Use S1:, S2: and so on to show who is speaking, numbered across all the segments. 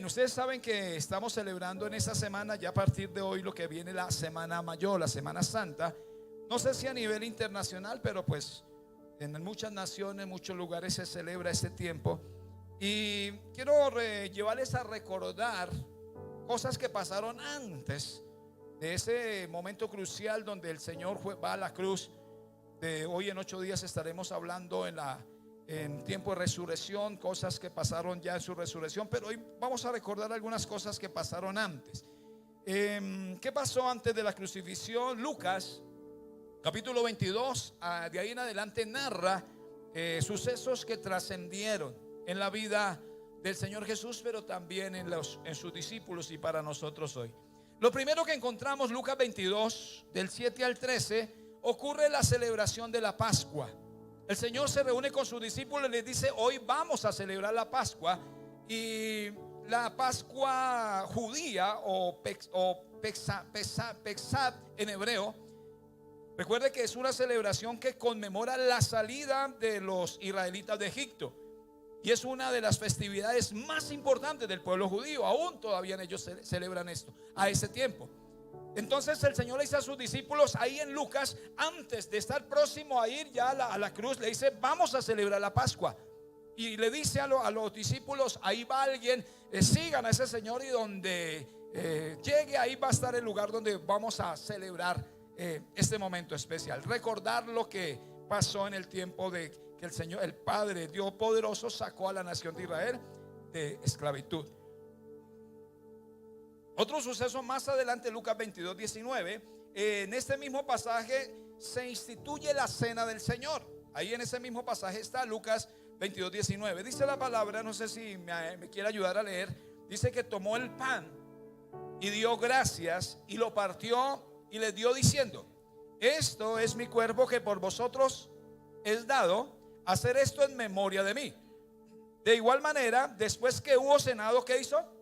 S1: Ustedes saben que estamos celebrando en esta semana, ya a partir de hoy, lo que viene la Semana Mayor, la Semana Santa. No sé si a nivel internacional, pero pues en muchas naciones, muchos lugares se celebra este tiempo. Y quiero llevarles a recordar cosas que pasaron antes de ese momento crucial donde el Señor va a la cruz. De hoy en 8 días estaremos hablando en tiempo de resurrección, cosas que pasaron ya en su resurrección, pero hoy vamos a recordar algunas cosas que pasaron antes. ¿Qué pasó antes de la crucifixión? Lucas capítulo 22, de ahí en adelante narra sucesos que trascendieron en la vida del Señor Jesús, pero también en sus discípulos y para nosotros hoy. Lo primero que encontramos, Lucas 22, del 7 al 13, ocurre la celebración de la Pascua. El Señor se reúne con sus discípulos y les dice: hoy vamos a celebrar la Pascua. Y la Pascua judía o Pesach en hebreo, recuerde que es una celebración que conmemora la salida de los israelitas de Egipto. Y es una de las festividades más importantes del pueblo judío. Aún todavía ellos celebran esto a ese tiempo. Entonces el Señor le dice a sus discípulos ahí en Lucas, antes de estar próximo a ir ya a la cruz, le dice: vamos a celebrar la Pascua. Y le dice a los discípulos: ahí va alguien, sigan a ese Señor, y donde llegue, ahí va a estar el lugar donde vamos a celebrar este momento especial. Recordar lo que pasó en el tiempo de que el Señor, el Padre Dios poderoso, sacó a la nación de Israel de esclavitud. Otro suceso más adelante, Lucas 22, 19, en este mismo pasaje se instituye la cena del Señor. Ahí en ese mismo pasaje está Lucas 22, 19. Dice la palabra, no sé si me quiere ayudar a leer. Dice que tomó el pan y dio gracias y lo partió y les dio diciendo: esto es mi cuerpo que por vosotros es dado, hacer esto en memoria de mí. De igual manera, después que hubo cenado, ¿qué hizo?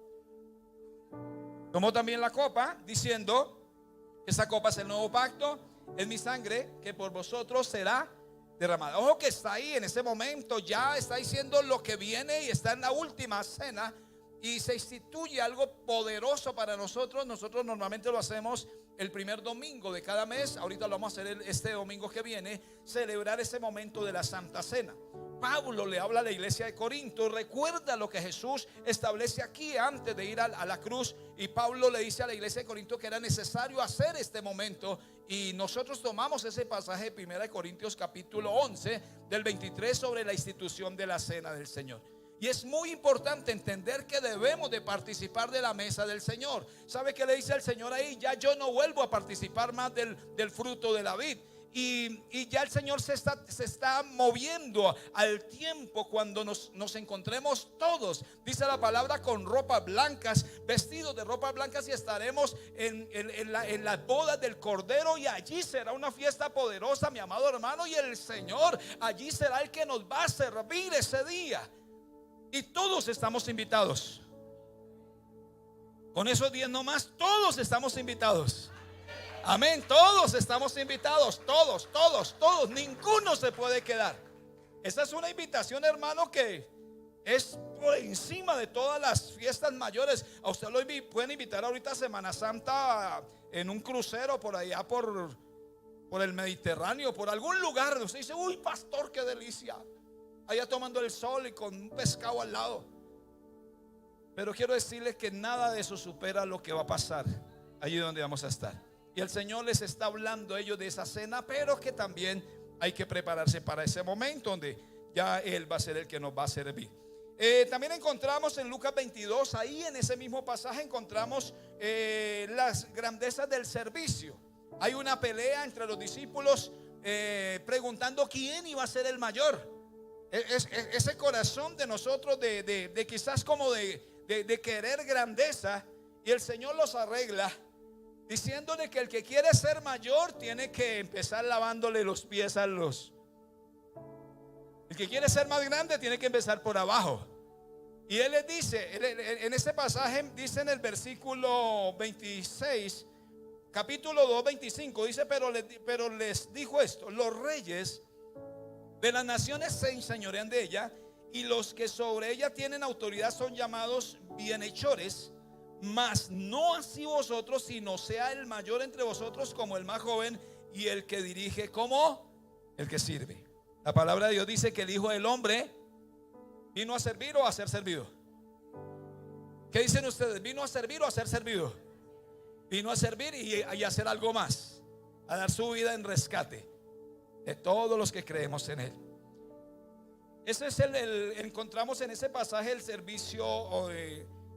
S1: Tomó también la copa, diciendo: esta copa es el nuevo pacto, es mi sangre que por vosotros será derramada. Ojo que está ahí en ese momento, ya está diciendo lo que viene y está en la última cena. Y se instituye algo poderoso para nosotros. Nosotros normalmente lo hacemos el primer domingo de cada mes. Ahorita lo vamos a hacer este domingo que viene, celebrar ese momento de la Santa Cena. Pablo le habla a la iglesia de Corinto, recuerda lo que Jesús establece aquí antes de ir a la cruz. Y Pablo le dice a la iglesia de Corinto que era necesario hacer este momento. Y nosotros tomamos ese pasaje de 1 Corintios capítulo 11 del 23 sobre la institución de la cena del Señor. Y es muy importante entender que debemos de participar de la mesa del Señor. ¿Sabe qué le dice el Señor ahí? Ya yo no vuelvo a participar más del fruto de la vid. Y ya el Señor se está moviendo al tiempo cuando nos encontremos todos, dice la palabra, con ropas blancas, vestidos de ropas blancas, y estaremos en las bodas del Cordero. Y allí será una fiesta poderosa, mi amado hermano. Y el Señor allí será el que nos va a servir ese día. Y todos estamos invitados. Con esos 10 nomás, todos estamos invitados. Amén, todos estamos invitados. Todos. Ninguno se puede quedar. Esta es una invitación, hermano, que es por encima de todas las fiestas mayores. A usted lo pueden invitar ahorita a Semana Santa en un crucero por allá por el Mediterráneo, por algún lugar. Usted dice: uy, pastor, qué delicia, allá tomando el sol y con un pescado al lado. Pero quiero decirles que nada de eso supera lo que va a pasar allí donde vamos a estar. Y el Señor les está hablando a ellos de esa cena, pero que también hay que prepararse para ese momento donde ya Él va a ser el que nos va a servir. También encontramos en Lucas 22, ahí en ese mismo pasaje encontramos las grandezas del servicio. Hay una pelea entre los discípulos preguntando quién iba a ser el mayor. Ese corazón de nosotros de quizás como de querer grandeza. Y el Señor los arregla diciéndole que el que quiere ser mayor tiene que empezar lavándole los pies a los. El que quiere ser más grande tiene que empezar por abajo. Y Él les dice, en este pasaje dice en el versículo 26, capítulo 2, 25, dice: pero les dijo esto: los reyes de las naciones se enseñorean de ella, y los que sobre ella tienen autoridad son llamados bienhechores, mas no así vosotros, sino sea el mayor entre vosotros como el más joven, y el que dirige como el que sirve. La palabra de Dios dice que el Hijo del Hombre vino a servir o a ser servido. ¿Qué dicen ustedes? ¿Vino a servir o a ser servido? Vino a servir y a hacer algo más, a dar su vida en rescate de todos los que creemos en Él. Ese es encontramos en ese pasaje el servicio, o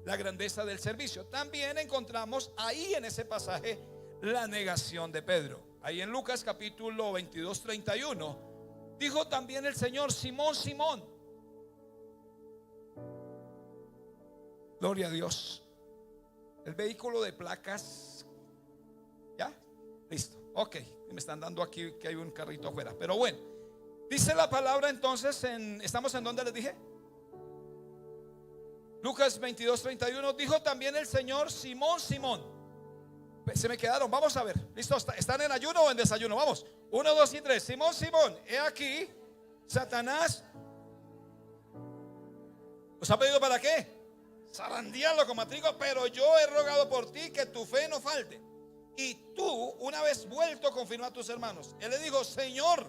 S1: la grandeza del servicio. También encontramos ahí en ese pasaje la negación de Pedro. Ahí en Lucas capítulo 22, 31, dijo también el Señor: Simón, Simón. Gloria a Dios. El vehículo de placas, ¿ya? Listo, ok. Me están dando aquí que hay un carrito afuera, pero bueno, dice la palabra entonces ¿estamos en donde les dije? Lucas 22, 31. Dijo también el Señor: Simón, Simón. Se me quedaron, vamos a ver. ¿Listo? ¿Están en ayuno o en desayuno? Vamos, 1, 2 y 3. Simón, Simón, he aquí, Satanás ¿os ha pedido para qué? Zarandearlo como a trigo, pero yo he rogado por ti que tu fe no falte. Y tú, una vez vuelto, confirma a tus hermanos. Él le dijo: Señor,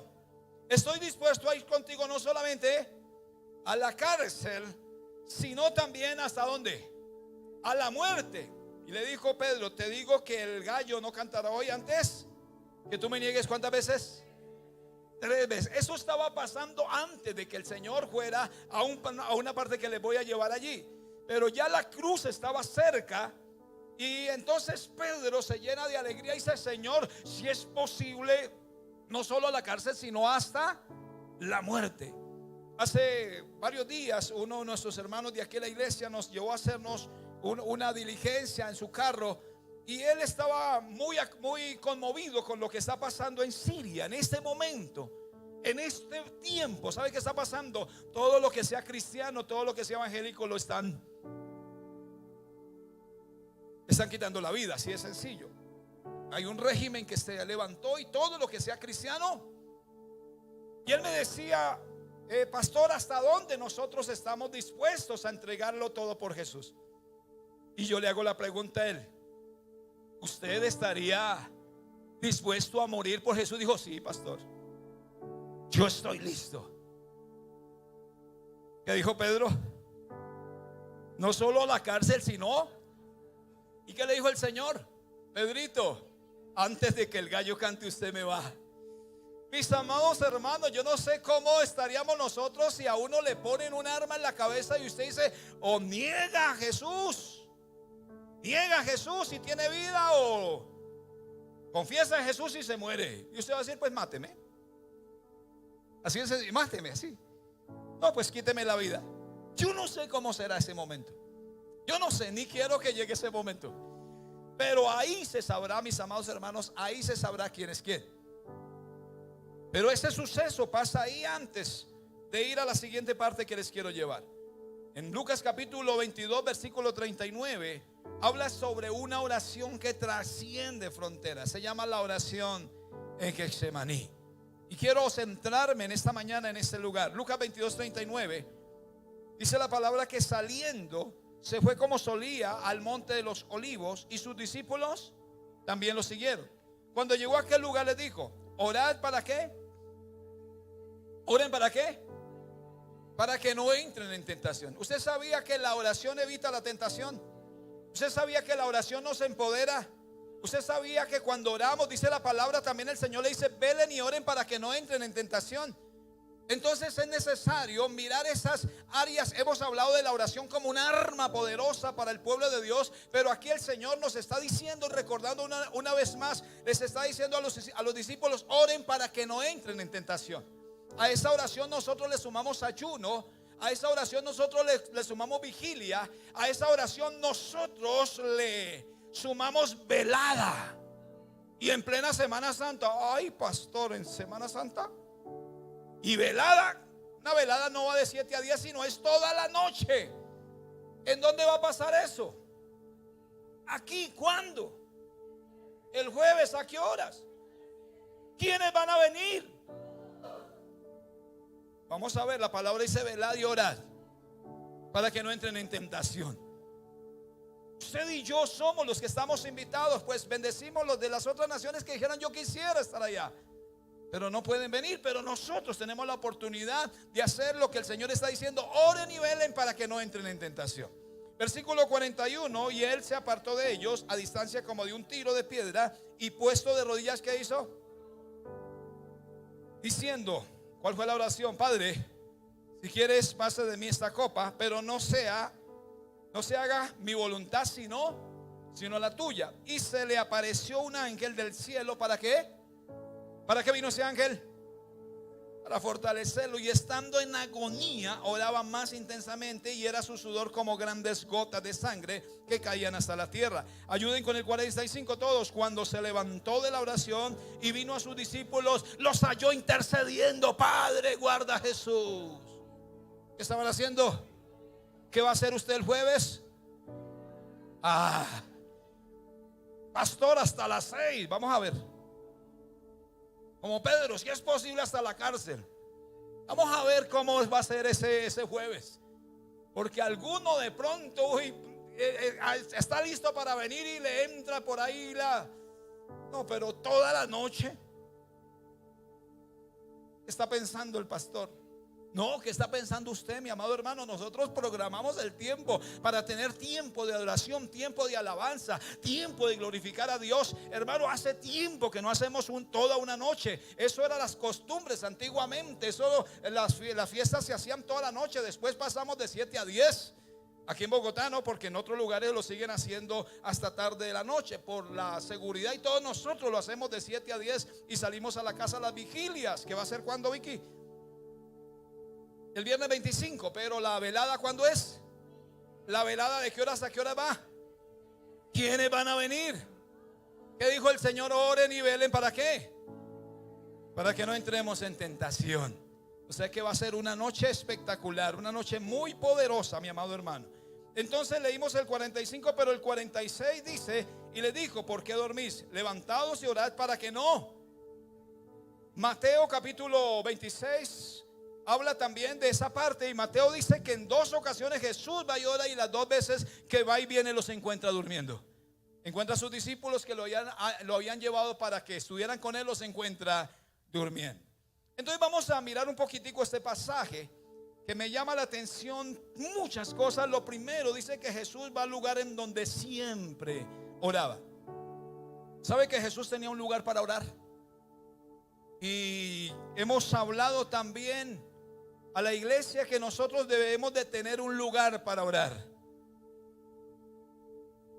S1: estoy dispuesto a ir contigo no solamente a la cárcel, sino también ¿hasta dónde? A la muerte. Y le dijo Pedro: te digo que el gallo no cantará hoy antes que tú me niegues. ¿Cuántas veces? 3 veces. Eso estaba pasando antes de que el Señor fuera a una parte que les voy a llevar allí. Pero ya la cruz estaba cerca. Y entonces Pedro se llena de alegría y dice: Señor, si es posible, no solo a la cárcel, sino hasta la muerte. Hace varios días uno de nuestros hermanos de aquí en la iglesia nos llevó a hacernos una diligencia en su carro, y él estaba muy conmovido con lo que está pasando en Siria en este momento, en este tiempo. ¿Sabe qué está pasando? Todo lo que sea cristiano, todo lo que sea evangélico lo están quitando la vida, así de sencillo. Hay un régimen que se levantó y todo lo que sea cristiano. Y él me decía: pastor, ¿hasta dónde nosotros estamos dispuestos a entregarlo todo por Jesús? Y yo le hago la pregunta a él: ¿usted estaría dispuesto a morir por Jesús? Dijo: sí, pastor, yo estoy listo. ¿Qué dijo Pedro? No solo a la cárcel, sino... ¿Y qué le dijo el Señor? Pedrito, antes de que el gallo cante, usted me va. Mis amados hermanos, yo no sé cómo estaríamos nosotros si a uno le ponen un arma en la cabeza y usted dice: o niega a Jesús, niega a Jesús y tiene vida, o confiesa en Jesús y se muere. Y usted va a decir: pues máteme. Así es, máteme así. No, pues quíteme la vida. Yo no sé cómo será ese momento. Yo no sé, ni quiero que llegue ese momento. Pero ahí se sabrá, mis amados hermanos, ahí se sabrá quién es quién. Pero este suceso pasa ahí antes de ir a la siguiente parte que les quiero llevar. En Lucas capítulo 22, versículo 39, habla sobre una oración que trasciende fronteras. Se llama la oración en Getsemaní. Y quiero centrarme en esta mañana en este lugar. Lucas 22, 39, dice la palabra que saliendo se fue como solía al monte de los olivos, y sus discípulos también lo siguieron. Cuando llegó a aquel lugar les dijo: orad ¿para qué? ¿Oren para qué? Para que no entren en tentación. ¿Usted sabía que la oración evita la tentación? ¿Usted sabía que la oración nos empodera? ¿Usted sabía que cuando oramos, dice la palabra, también el Señor le dice: velen y oren para que no entren en tentación? Entonces es necesario mirar esas áreas. Hemos hablado de la oración como un arma poderosa para el pueblo de Dios, pero aquí el Señor nos está diciendo, recordando una vez más, les está diciendo a los discípulos: oren para que no entren en tentación. A esa oración nosotros le sumamos ayuno, a esa oración nosotros le sumamos vigilia, a esa oración nosotros le sumamos velada. Y en plena Semana Santa, ay pastor, en Semana Santa y velada, una velada no va de 7 a 10, sino es toda la noche. ¿En dónde va a pasar eso? Aquí. ¿Cuándo? El jueves. ¿A qué horas? ¿Quiénes van a venir? Vamos a ver, la palabra dice velad y orad para que no entren en tentación. Usted y yo somos los que estamos invitados, pues bendecimos los de las otras naciones que dijeran yo quisiera estar allá, pero no pueden venir. Pero nosotros tenemos la oportunidad de hacer lo que el Señor está diciendo: oren y velen para que no entren en tentación. Versículo 41: y él se apartó de ellos a distancia como de un tiro de piedra, y puesto de rodillas, ¿qué hizo? Diciendo, ¿cuál fue la oración? Padre, si quieres, pase de mí esta copa, pero no se haga mi voluntad sino la tuya. Y se le apareció un ángel del cielo. ¿Para qué? ¿Para qué vino ese ángel? Para fortalecerlo. Y estando en agonía, oraba más intensamente, y era su sudor como grandes gotas de sangre que caían hasta la tierra. Ayuden con el 45 todos. Cuando se levantó de la oración y vino a sus discípulos, los halló intercediendo: Padre, guarda a Jesús. ¿Qué estaban haciendo? ¿Qué va a hacer usted el jueves? Pastor, hasta las 6. Vamos a ver. Como Pedro, si es posible, hasta la cárcel. Vamos a ver cómo va a ser ese jueves. Porque alguno de pronto está listo para venir y le entra por ahí no, pero toda la noche está pensando el pastor. No, ¿qué está pensando usted, mi amado hermano? Nosotros programamos el tiempo para tener tiempo de adoración, tiempo de alabanza, tiempo de glorificar a Dios. Hermano, hace tiempo que no hacemos toda una noche. Eso eran las costumbres antiguamente. Las fiestas se hacían toda la noche. Después pasamos de 7 a 10. Aquí en Bogotá no, porque en otros lugares lo siguen haciendo hasta tarde de la noche por la seguridad, y todos nosotros lo hacemos de 7 a 10 y salimos a la casa a las vigilias. ¿Qué va a ser cuando, Vicky? El viernes 25, pero la velada, ¿cuándo es? La velada, ¿de qué hora hasta qué hora va? ¿Quiénes van a venir? ¿Qué dijo el Señor? Oren y velen, ¿para qué? Para que no entremos en tentación. O sea que va a ser una noche espectacular, una noche muy poderosa, mi amado hermano. Entonces leímos el 45, pero el 46 dice: y le dijo, ¿por qué dormís? Levantaos y orad para que no. Mateo capítulo 26 habla también de esa parte, y Mateo dice que en 2 ocasiones Jesús va y ora, y las 2 veces que va y viene los encuentra durmiendo. Encuentra a sus discípulos que lo habían llevado para que estuvieran con él, los encuentra durmiendo. Entonces vamos a mirar un poquitico este pasaje que me llama la atención muchas cosas. Lo primero, dice que Jesús va al lugar en donde siempre oraba. ¿Sabe que Jesús tenía un lugar para orar? Y hemos hablado también a la iglesia que nosotros debemos de tener un lugar para orar.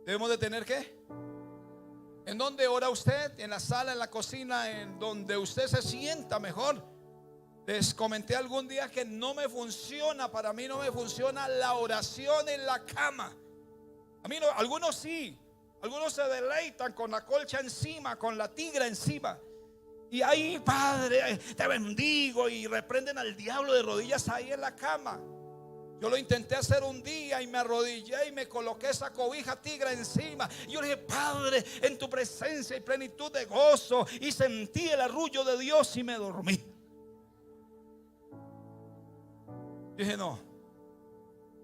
S1: ¿Debemos de tener qué? ¿En dónde ora usted? ¿En la sala, en la cocina, en donde usted se sienta mejor? Les comenté algún día que no me funciona, para mí no me funciona la oración en la cama. A mí no, algunos sí, algunos se deleitan con la colcha encima, con la tigra encima. Y ahí, Padre, te bendigo, y reprenden al diablo de rodillas ahí en la cama. Yo lo intenté hacer un día y me arrodillé y me coloqué esa cobija tigra encima. Y yo le dije: Padre, en tu presencia hay plenitud de gozo. Y sentí el arrullo de Dios y me dormí. Dije: no,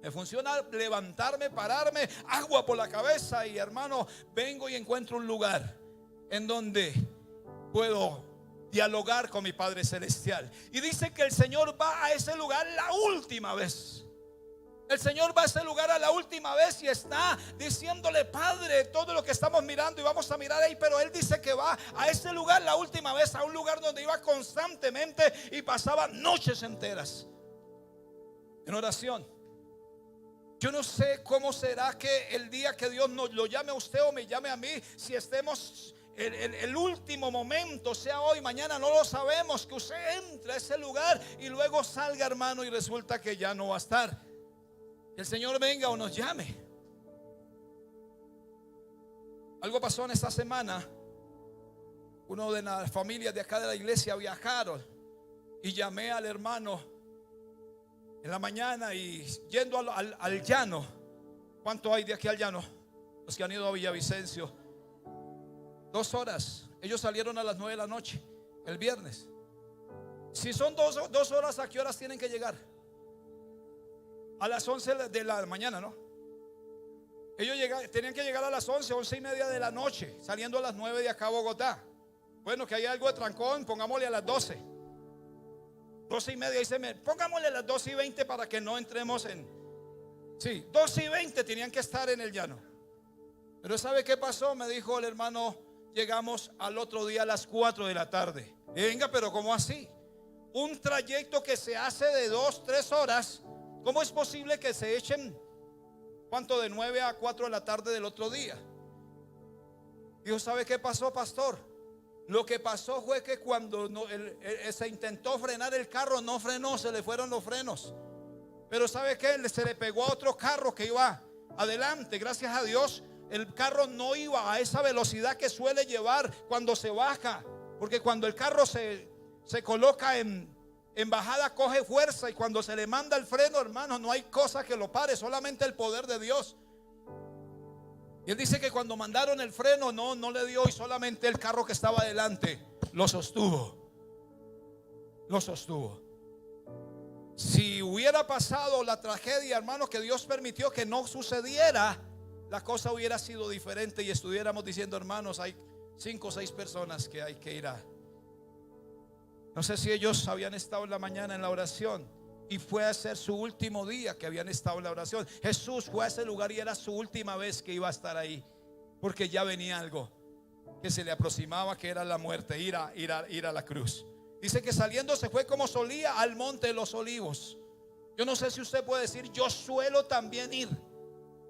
S1: me funciona levantarme, pararme, agua por la cabeza. Y hermano, vengo y encuentro un lugar en donde puedo dialogar con mi Padre Celestial. Y dice que el Señor va a ese lugar la última vez. El Señor va a ese lugar a la última vez y está diciéndole: Padre, todo lo que estamos mirando, y vamos a mirar ahí, pero Él dice que va a ese lugar la última vez, a un lugar donde iba constantemente y pasaba noches enteras en oración. Yo no sé cómo será que el día que Dios nos lo llame a usted o me llame a mí, si estemos el último momento, sea hoy, mañana, no lo sabemos, que usted entre a ese lugar y luego salga, hermano, y resulta que ya no va a estar. El Señor venga o nos llame. Algo pasó en esta semana. Uno de las familias de acá de la iglesia viajaron, y llamé al hermano en la mañana, y yendo al llano. ¿Cuánto hay de aquí al llano? Los que han ido a Villavicencio. 2 horas. Ellos salieron a las 9 de la noche el viernes. Si son 2 horas, ¿a qué horas tienen que llegar? A las 11 de la mañana, ¿no? Ellos tenían que llegar a las 11:30 de la noche, saliendo a las 9 de acá a Bogotá. Bueno, que hay algo de trancón, pongámosle a las 12:30. Pongámosle a las 12:20 para que no entremos en... Sí, 12:20 tenían que estar en el llano. Pero ¿sabe qué pasó? Me dijo el hermano, llegamos al otro día a las 4 de la tarde. Venga, pero ¿cómo así? Un trayecto que se hace de 2-3 horas, ¿cómo es posible que se echen, cuánto, de 9 a 4 de la tarde del otro día? Dijo, ¿sabe qué pasó, pastor? Lo que pasó fue que cuando se intentó frenar el carro, no frenó, se le fueron los frenos. Pero ¿sabe qué? Se le pegó a otro carro que iba adelante. Gracias a Dios, el carro no iba a esa velocidad que suele llevar cuando se baja. Porque cuando el carro se coloca en bajada, coge fuerza. Y cuando se le manda el freno, hermano, no hay cosa que lo pare, solamente el poder de Dios. Y él dice que cuando mandaron el freno, no le dio, y solamente el carro que estaba adelante lo sostuvo. Lo sostuvo. Si hubiera pasado la tragedia, hermano, que Dios permitió que no sucediera, la cosa hubiera sido diferente y estuviéramos diciendo, hermanos, hay 5 o 6 personas que hay que ir a... No sé si ellos habían estado en la mañana en la oración y fue a ser su último día que habían estado en la oración. Jesús fue a ese lugar y era su última vez que iba a estar ahí, porque ya venía algo que se le aproximaba, que era la muerte, ir a la cruz. Dice que saliendo se fue como solía al monte de los olivos. Yo no sé si usted puede decir, yo suelo también ir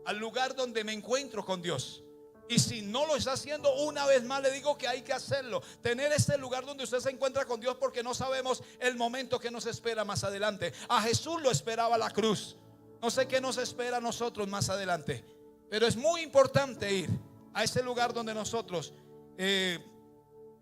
S1: al lugar donde me encuentro con Dios. Y si no lo está haciendo, una vez más le digo que hay que hacerlo. Tener ese lugar donde usted se encuentra con Dios, porque no sabemos el momento que nos espera más adelante. A Jesús lo esperaba la cruz. No sé qué nos espera a nosotros más adelante, pero es muy importante ir a ese lugar donde nosotros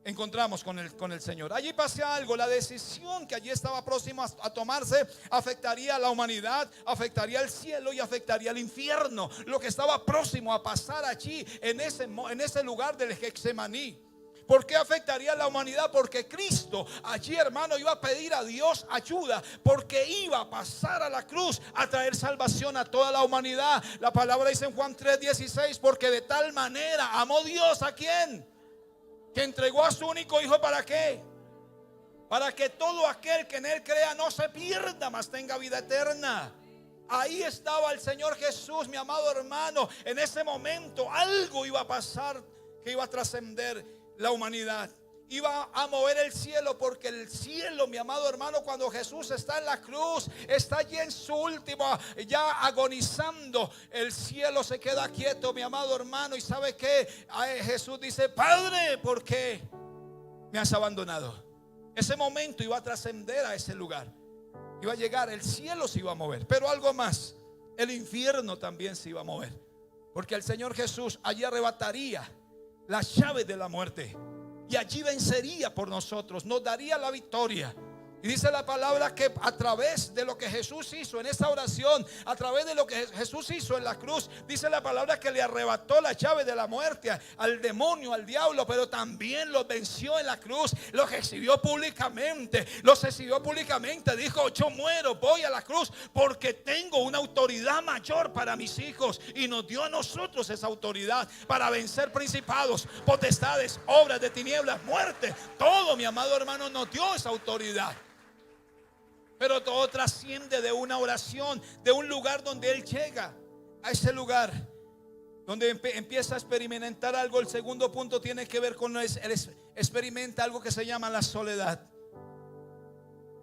S1: encontramos con el Señor. Allí pasa algo. La decisión que allí estaba próxima a tomarse afectaría a la humanidad, afectaría al cielo y afectaría al infierno. Lo que estaba próximo a pasar allí en ese lugar del Getsemaní. ¿Por qué afectaría a la humanidad? Porque Cristo allí, hermano, iba a pedir a Dios ayuda, porque iba a pasar a la cruz a traer salvación a toda la humanidad. La palabra dice en Juan 3:16, porque de tal manera amó Dios a ¿quién? Que entregó a su único hijo. ¿Para qué? Para que todo aquel que en él crea no se pierda, mas tenga vida eterna. Ahí estaba el Señor Jesús, mi amado hermano. En ese momento algo iba a pasar que iba a trascender la humanidad. Iba a mover el cielo, porque el cielo, mi amado hermano, cuando Jesús está en la cruz, está allí en su última, ya agonizando, el cielo se queda quieto, mi amado hermano. Y sabe que Jesús dice, Padre, ¿por qué me has abandonado? Ese momento iba a trascender a ese lugar, iba a llegar, el cielo se iba a mover. Pero algo más, el infierno también se iba a mover, porque el Señor Jesús allí arrebataría las llaves de la muerte. Y allí vencería por nosotros, nos daría la victoria. Y dice la palabra que a través de lo que Jesús hizo en esa oración, a través de lo que Jesús hizo en la cruz, dice la palabra que le arrebató la llave de la muerte al demonio, al diablo, pero también los venció en la cruz. Los exhibió públicamente, dijo, yo muero, voy a la cruz porque tengo una autoridad mayor para mis hijos. Y nos dio a nosotros esa autoridad para vencer principados, potestades, obras de tinieblas, muerte. Todo, mi amado hermano, nos dio esa autoridad. Pero todo trasciende de una oración, de un lugar donde Él llega, a ese lugar donde empieza a experimentar algo. El segundo punto tiene que ver con él experimenta algo que se llama la soledad.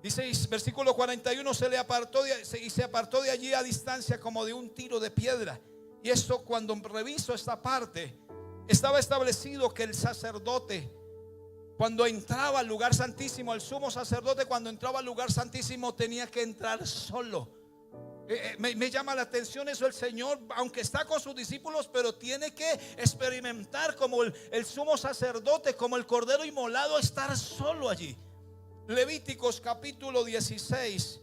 S1: Dice versículo 41, se apartó de allí a distancia como de un tiro de piedra. Y esto, cuando reviso esta parte, estaba establecido que el sacerdote, cuando entraba al lugar santísimo, el sumo sacerdote, cuando entraba al lugar santísimo, tenía que entrar solo. Me llama la atención eso. El Señor, aunque está con sus discípulos, pero tiene que experimentar como el sumo sacerdote, como el cordero inmolado, estar solo allí. Levíticos capítulo 16,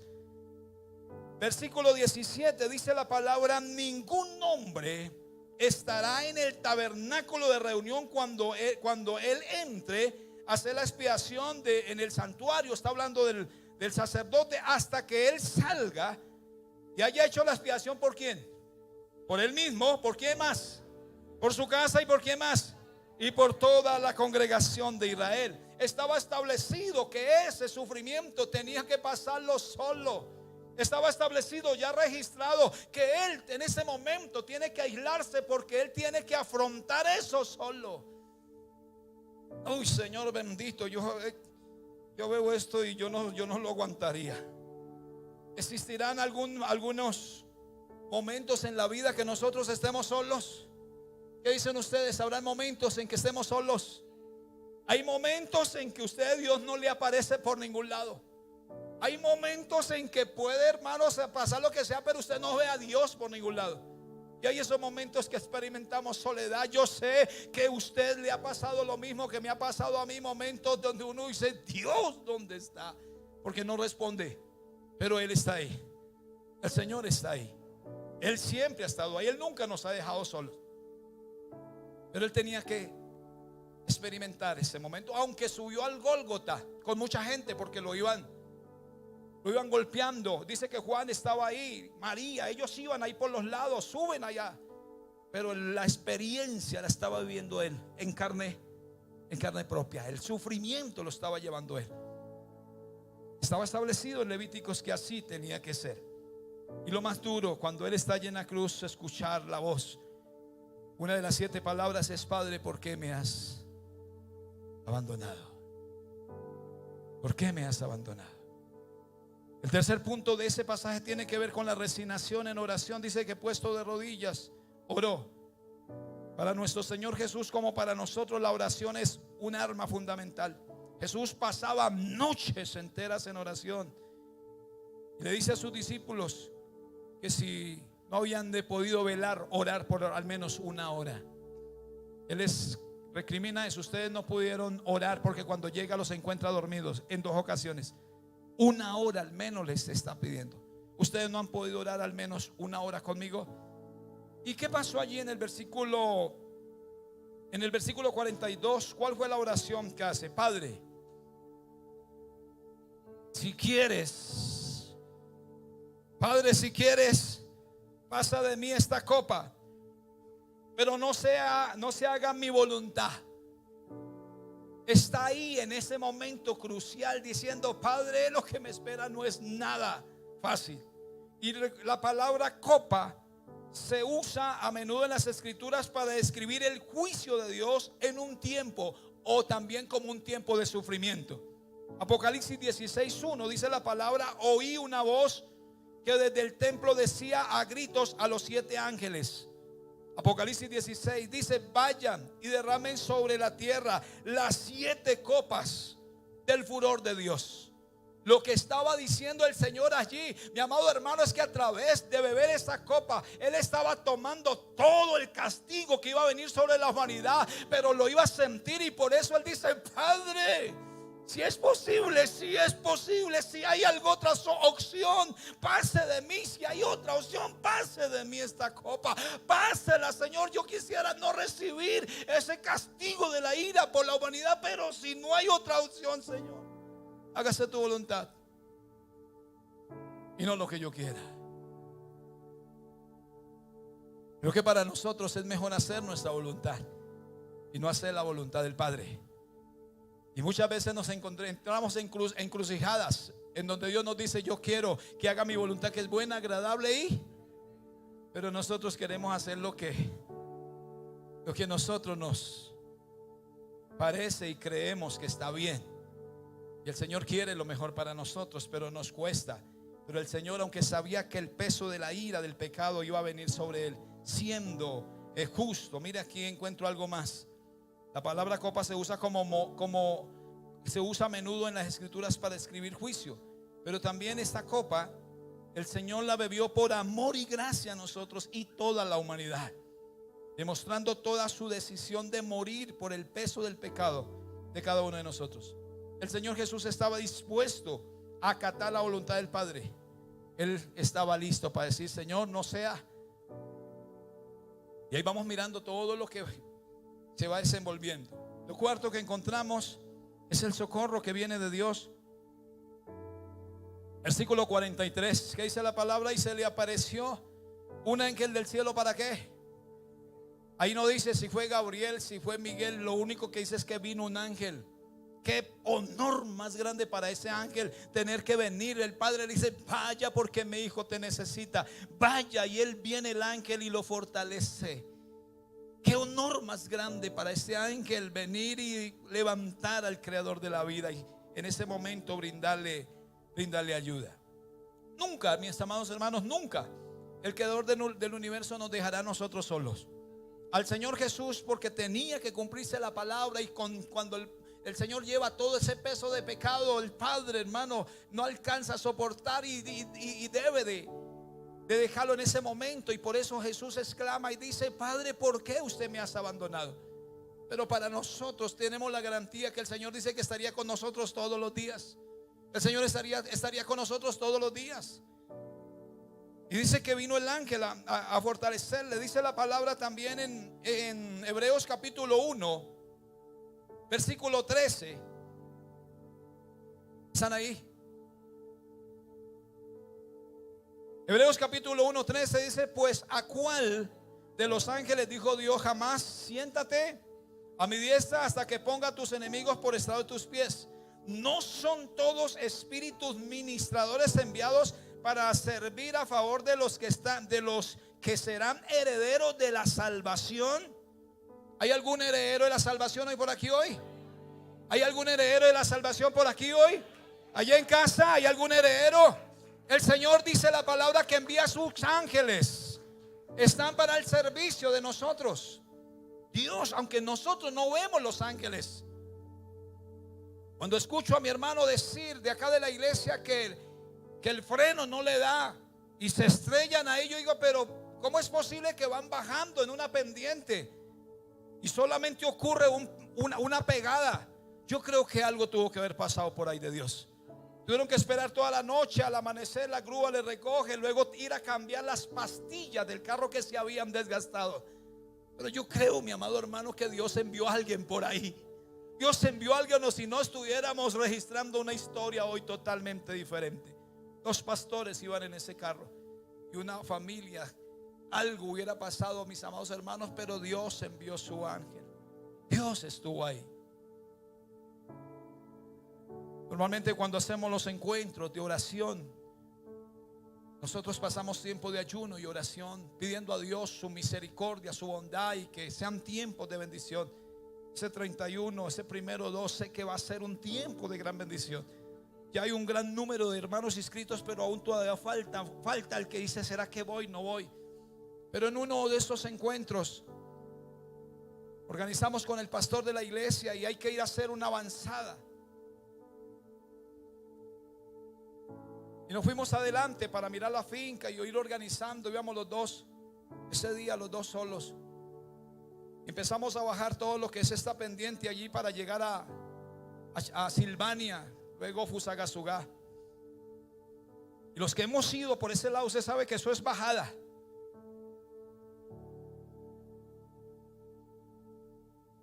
S1: versículo 17, dice la palabra: ningún hombre estará en el tabernáculo de reunión cuando él entre hacer la expiación en el santuario. Está hablando del sacerdote hasta que él salga y haya hecho la expiación. ¿Por quién? Por él mismo. ¿Por quién más? Por su casa. ¿Y por quién más? Y por toda la congregación de Israel. Estaba establecido que ese sufrimiento tenía que pasarlo solo. Estaba establecido, ya registrado, que él en ese momento tiene que aislarse, porque él tiene que afrontar eso solo. Uy, Señor bendito, yo veo esto y yo no lo aguantaría. ¿Existirán algunos momentos en la vida que nosotros estemos solos? ¿Qué dicen ustedes? ¿Habrá momentos en que estemos solos? Hay momentos en que Dios no le aparece por ningún lado. Hay momentos en que puede, hermanos, pasar lo que sea, pero usted no ve a Dios por ningún lado. Y hay esos momentos que experimentamos soledad. Yo sé que a usted le ha pasado lo mismo que me ha pasado a mí. Momentos donde uno dice: Dios, ¿dónde está? Porque no responde. Pero Él está ahí. El Señor está ahí. Él siempre ha estado ahí. Él nunca nos ha dejado solos. Pero Él tenía que experimentar ese momento. Aunque subió al Gólgota con mucha gente, porque lo iban golpeando. Dice que Juan estaba ahí, María, ellos iban ahí por los lados, suben allá. Pero la experiencia la estaba viviendo él en carne propia. El sufrimiento lo estaba llevando él. Estaba establecido en Levíticos que así tenía que ser. Y lo más duro, cuando él está allí en la cruz, escuchar la voz. Una de las 7 palabras es: Padre, ¿por qué me has abandonado? ¿Por qué me has abandonado? El tercer punto de ese pasaje tiene que ver con la resignación en oración. Dice que puesto de rodillas oró. Para nuestro Señor Jesús, como para nosotros, la oración es un arma fundamental. Jesús pasaba noches enteras en oración. Y le dice a sus discípulos que si no habían podido velar, orar por al menos 1 hora. Él les recrimina eso: ustedes no pudieron orar, porque cuando llega los encuentra dormidos en 2 ocasiones. 1 hora al menos les está pidiendo. Ustedes no han podido orar al menos 1 hora conmigo. ¿Y qué pasó allí en el versículo 42? ¿Cuál fue la oración que hace? Padre, si quieres, Padre, si quieres, pasa de mí esta copa, pero no se haga mi voluntad. Está ahí en ese momento crucial diciendo: Padre, lo que me espera no es nada fácil. Y la palabra copa se usa a menudo en las escrituras para describir el juicio de Dios en un tiempo, o también como un tiempo de sufrimiento. Apocalipsis 16:1 dice la palabra: oí una voz que desde el templo decía a gritos a los 7 ángeles. Apocalipsis 16 dice: vayan y derramen sobre la tierra las 7 copas del furor de Dios. Lo que estaba diciendo el Señor allí, mi amado hermano, es que a través de beber esa copa, Él estaba tomando todo el castigo que iba a venir sobre la humanidad, pero lo iba a sentir. Y por eso Él dice: Padre, si es posible, si hay alguna otra opción, pase de mí. Si hay otra opción, pase de mí esta copa. Pásela, Señor. Yo quisiera no recibir ese castigo de la ira por la humanidad, pero si no hay otra opción, Señor, hágase tu voluntad y no lo que yo quiera. Creo que para nosotros es mejor hacer nuestra voluntad y no hacer la voluntad del Padre. Y muchas veces nos encontramos en encrucijadas en donde Dios nos dice: yo quiero que haga mi voluntad, que es buena, agradable, pero nosotros queremos hacer lo que nosotros nos parece y creemos que está bien. Y el Señor quiere lo mejor para nosotros, pero nos cuesta. Pero el Señor, aunque sabía que el peso de la ira del pecado iba a venir sobre Él, siendo justo. Mira, aquí encuentro algo más. La palabra copa se usa se usa a menudo en las escrituras para describir juicio. Pero también esta copa el Señor la bebió por amor y gracia a nosotros y toda la humanidad, demostrando toda su decisión de morir por el peso del pecado de cada uno de nosotros. El Señor Jesús estaba dispuesto a acatar la voluntad del Padre. Él estaba listo para decir: Señor, no sea. Y ahí vamos mirando todo lo que se va desenvolviendo. Lo cuarto que encontramos Es el socorro que viene de Dios. Versículo 43, ¿qué dice la palabra? Y se le apareció un ángel del cielo. ¿Para qué? Ahí no dice si fue Gabriel, si fue Miguel. Lo único que dice es que vino un ángel. Qué honor más grande para ese ángel tener que venir. El padre le dice: vaya, porque mi hijo te necesita. Vaya, y él viene, el ángel, y lo fortalece. Qué honor más grande para ese ángel venir y levantar al creador de la vida y en ese momento brindarle ayuda. Nunca, mis amados hermanos, nunca el creador del universo nos dejará a nosotros solos. Al Señor Jesús, porque tenía que cumplirse la palabra, y cuando el Señor lleva todo ese peso de pecado, el Padre, hermano, no alcanza a soportar y debe de dejarlo en ese momento. Y por eso Jesús exclama y dice: Padre, ¿por qué usted me has abandonado? Pero para nosotros tenemos la garantía que el Señor dice que estaría con nosotros todos los días. El Señor estaría con nosotros todos los días. Y dice que vino el ángel a fortalecerle. Dice la palabra también en Hebreos capítulo 1, versículo 13. ¿Están ahí? Hebreos capítulo 1, 13 dice: pues a cuál de los ángeles dijo Dios jamás: siéntate a mi diestra hasta que ponga a tus enemigos por estrado de tus pies? ¿No son todos espíritus ministradores enviados para servir a favor de los que serán herederos de la salvación? ¿Hay algún heredero de la salvación hoy por aquí hoy? ¿Hay algún heredero de la salvación por aquí hoy? Allá en casa, ¿hay algún heredero? El Señor dice la palabra que envía a sus ángeles. Están para el servicio de nosotros. Dios, aunque nosotros no vemos los ángeles. Cuando escucho a mi hermano decir de acá de la iglesia que el freno no le da y se estrellan ahí, yo digo: pero ¿cómo es posible que van bajando en una pendiente y solamente ocurre una pegada? Yo creo que algo tuvo que haber pasado por ahí de Dios. Tuvieron que esperar toda la noche. Al amanecer la grúa le recoge, luego ir a cambiar las pastillas del carro que se habían desgastado. Pero yo creo, mi amado hermano, que Dios envió a alguien por ahí. Dios envió a alguien, o si no estuviéramos registrando una historia hoy totalmente diferente. Dos pastores iban en ese carro y una familia. Algo hubiera pasado, mis amados hermanos, pero Dios envió su ángel. Dios estuvo ahí. Normalmente cuando hacemos los encuentros de oración, nosotros pasamos tiempo de ayuno y oración, pidiendo a Dios su misericordia, su bondad, y que sean tiempos de bendición. Ese 31, ese primero 12, que va a ser un tiempo de gran bendición. Ya hay un gran número de hermanos inscritos, pero aún todavía falta el que dice: ¿será que voy? No voy. Pero en uno de esos encuentros organizamos con el pastor de la iglesia y hay que ir a hacer una avanzada. Y nos fuimos adelante para mirar la finca y ir organizando. Íbamos los dos, ese día los dos solos. Empezamos a bajar todo lo que es esta pendiente allí para llegar a Silvania, luego Fusagasugá. Y los que hemos ido por ese lado, usted sabe que eso es bajada.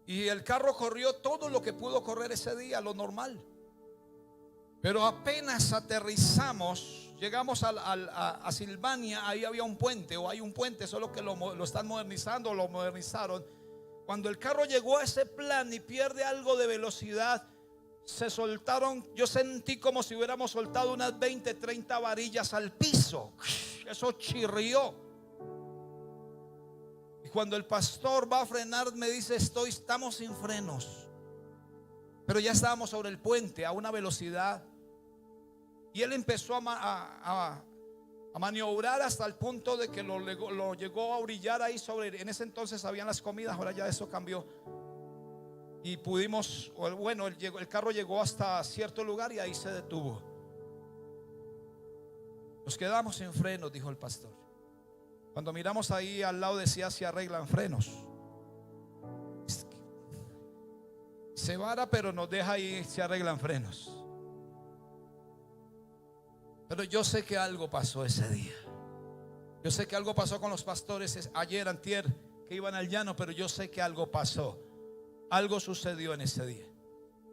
S1: Y el carro corrió todo lo que pudo correr ese día, lo normal. Pero apenas aterrizamos, llegamos a Silvania, ahí había un puente, o hay un puente, solo que lo están modernizando, o lo modernizaron. Cuando el carro llegó a ese plan y pierde algo de velocidad, se soltaron, yo sentí como si hubiéramos soltado unas 20, 30 varillas al piso. Eso chirrió. Y cuando el pastor va a frenar, me dice: estamos sin frenos. Pero ya estábamos sobre el puente a una velocidad. Y él empezó a maniobrar hasta el punto de que lo llegó a orillar ahí sobre. En ese entonces habían las comidas, ahora ya eso cambió. Y pudimos, bueno, el carro llegó hasta cierto lugar y ahí se detuvo. Nos quedamos sin frenos, dijo el pastor. Cuando miramos ahí al lado decía: se arreglan frenos. Se vara, pero nos deja ahí, se arreglan frenos. Pero yo sé que algo pasó ese día. Yo sé que algo pasó con los pastores ayer, antier, que iban al llano, pero yo sé que algo pasó. Algo sucedió en ese día.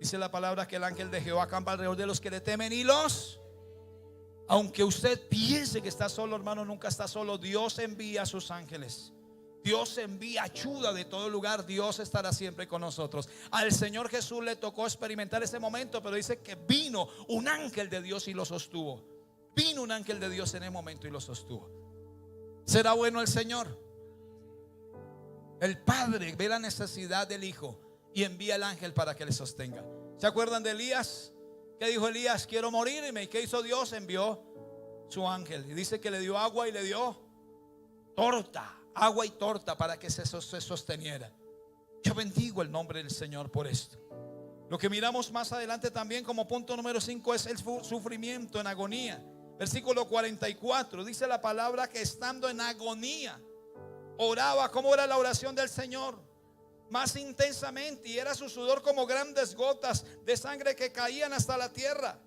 S1: Dice la palabra que el ángel de Jehová acampa alrededor de los que le temen y los... Aunque usted piense que está solo, hermano, nunca está solo. Dios envía a sus ángeles. Dios envía ayuda de todo lugar. Dios estará siempre con nosotros. Al Señor Jesús le tocó experimentar ese momento, pero dice que vino un ángel de Dios y lo sostuvo. Vino un ángel de Dios en el momento y lo sostuvo. ¿Será bueno el Señor? El Padre ve la necesidad del Hijo y envía el ángel para que le sostenga. ¿Se acuerdan de Elías? ¿Qué dijo Elías? Quiero morirme. ¿Y qué hizo Dios? Envió su ángel. Y dice que le dio agua y le dio torta. Agua y torta para que se sosteniera. Yo bendigo el nombre del Señor por esto. Lo que miramos más adelante también como punto número 5 es el sufrimiento en agonía. Versículo 44 dice la palabra que estando en agonía oraba. ¿Cómo era la oración del Señor? Más intensamente, y era su sudor como grandes gotas de sangre que caían hasta la tierra.